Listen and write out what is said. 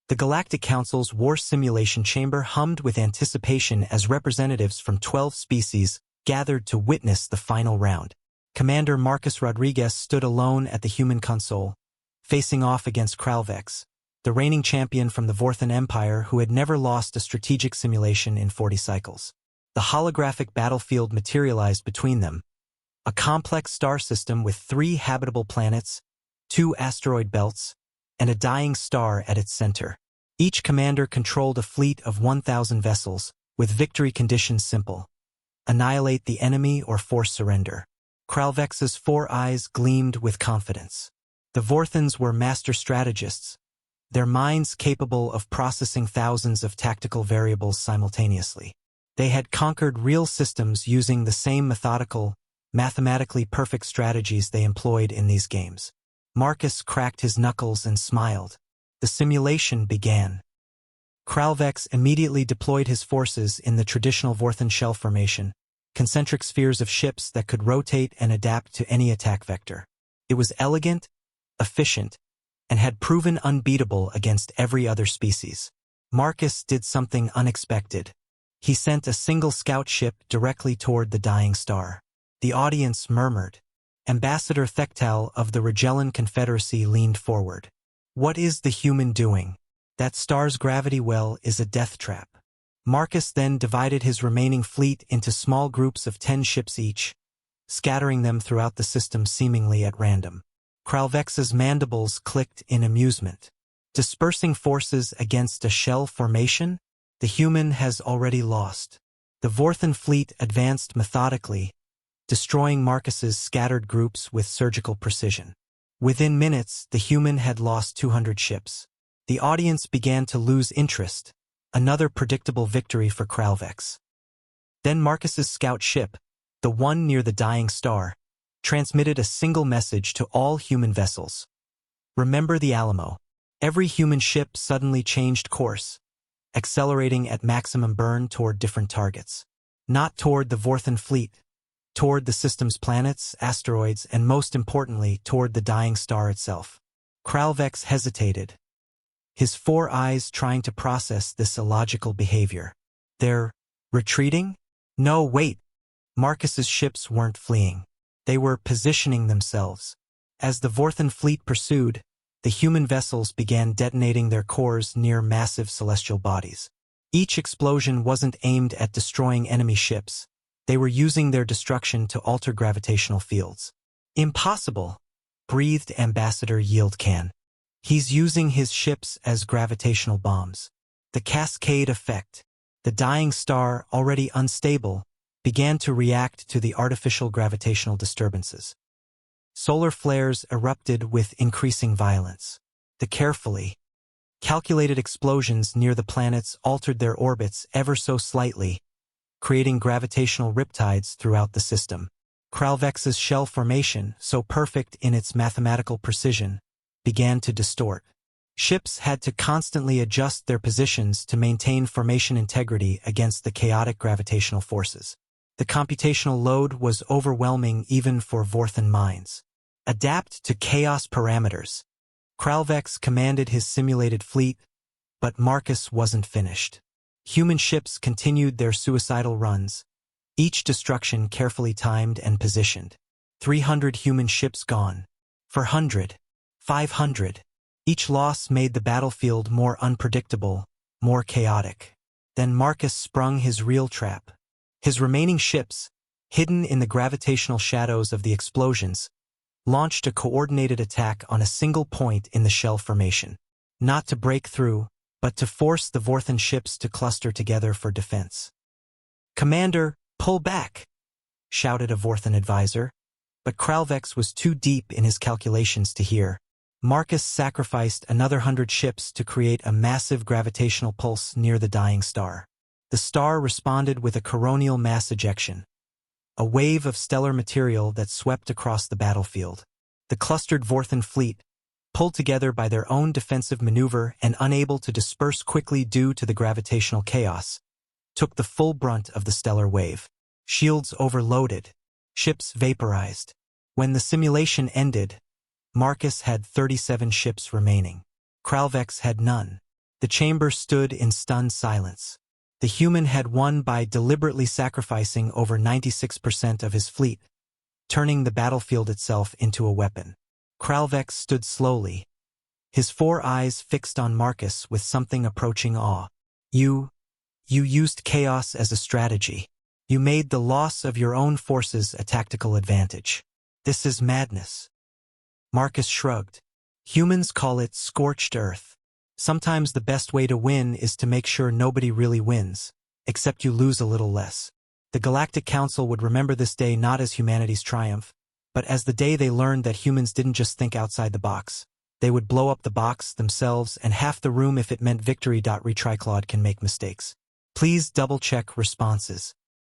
The Galactic Council's war simulation chamber hummed with anticipation as representatives from 12 species gathered to witness the final round. Commander Marcus Rodriguez stood alone at the human console, facing off against Kralvex, the reigning champion from the Vorthan Empire who had never lost a strategic simulation in 40 cycles. The holographic battlefield materialized between them, a complex star system with 3 habitable planets, 2 asteroid belts, and a dying star at its center. Each commander controlled a fleet of 1,000 vessels, with victory conditions simple: annihilate the enemy or force surrender. Kralvex's 4 eyes gleamed with confidence. The Vorthans were master strategists, their minds capable of processing thousands of tactical variables simultaneously. They had conquered real systems using the same methodical, mathematically perfect strategies they employed in these games. Marcus cracked his knuckles and smiled. The simulation began. Kralvex immediately deployed his forces in the traditional Vorthan shell formation, concentric spheres of ships that could rotate and adapt to any attack vector. It was elegant, efficient, and had proven unbeatable against every other species. Marcus did something unexpected. He sent a single scout ship directly toward the dying star. The audience murmured. Ambassador Thektal of the Regellan Confederacy leaned forward. "What is the human doing? That star's gravity well is a death trap." Marcus then divided his remaining fleet into small groups of 10 ships each, scattering them throughout the system seemingly at random. Kralvex's mandibles clicked in amusement. Dispersing forces against a shell formation? The human has already lost. The Vorthan fleet advanced methodically, destroying Marcus's scattered groups with surgical precision. Within minutes, the human had lost 200 ships. The audience began to lose interest, another predictable victory for Kralvex. Then Marcus's scout ship, the one near the dying star, transmitted a single message to all human vessels. "Remember the Alamo." Every human ship suddenly changed course, accelerating at maximum burn toward different targets. Not toward the Vorthan fleet, toward the system's planets, asteroids, and most importantly, toward the dying star itself. Kralvex hesitated, his 4 eyes trying to process this illogical behavior. They're retreating? No, wait. Marcus's ships weren't fleeing. They were positioning themselves. As the Vorthan fleet pursued, the human vessels began detonating their cores near massive celestial bodies. Each explosion wasn't aimed at destroying enemy ships. They were using their destruction to alter gravitational fields. "Impossible," breathed Ambassador Yieldcan. "He's using his ships as gravitational bombs." The cascade effect. The dying star, already unstable, began to react to the artificial gravitational disturbances. Solar flares erupted with increasing violence. The carefully calculated explosions near the planets altered their orbits ever so slightly, creating gravitational riptides throughout the system. Kralvex's shell formation, so perfect in its mathematical precision, began to distort. Ships had to constantly adjust their positions to maintain formation integrity against the chaotic gravitational forces. The computational load was overwhelming even for Vorthan minds. Adapt to chaos parameters. Kralvex commanded his simulated fleet, but Marcus wasn't finished. Human ships continued their suicidal runs, each destruction carefully timed and positioned. 300 human ships gone. 400. 500. Each loss made the battlefield more unpredictable, more chaotic. Then Marcus sprung his real trap. His remaining ships, hidden in the gravitational shadows of the explosions, launched a coordinated attack on a single point in the shell formation. Not to break through, but to force the Vorthan ships to cluster together for defense. "Commander, pull back!" shouted a Vorthan advisor, but Kralvex was too deep in his calculations to hear. Marcus sacrificed another 100 ships to create a massive gravitational pulse near the dying star. The star responded with a coronal mass ejection, a wave of stellar material that swept across the battlefield. The clustered Vorthan fleet, pulled together by their own defensive maneuver and unable to disperse quickly due to the gravitational chaos, took the full brunt of the stellar wave. Shields overloaded, ships vaporized. When the simulation ended, Marcus had 37 ships remaining. Kralvex had none. The chamber stood in stunned silence. The human had won by deliberately sacrificing over 96% of his fleet, turning the battlefield itself into a weapon. Kralvex stood slowly, his 4 eyes fixed on Marcus with something approaching awe. You used chaos as a strategy. You made the loss of your own forces a tactical advantage. This is madness. Marcus shrugged. Humans call it scorched earth. Sometimes the best way to win is to make sure nobody really wins, except you lose a little less. The Galactic Council would remember this day not as humanity's triumph, but as the day they learned that humans didn't just think outside the box. They would blow up the box themselves and half the room if it meant victory. Retriclaude can make mistakes. Please double-check responses.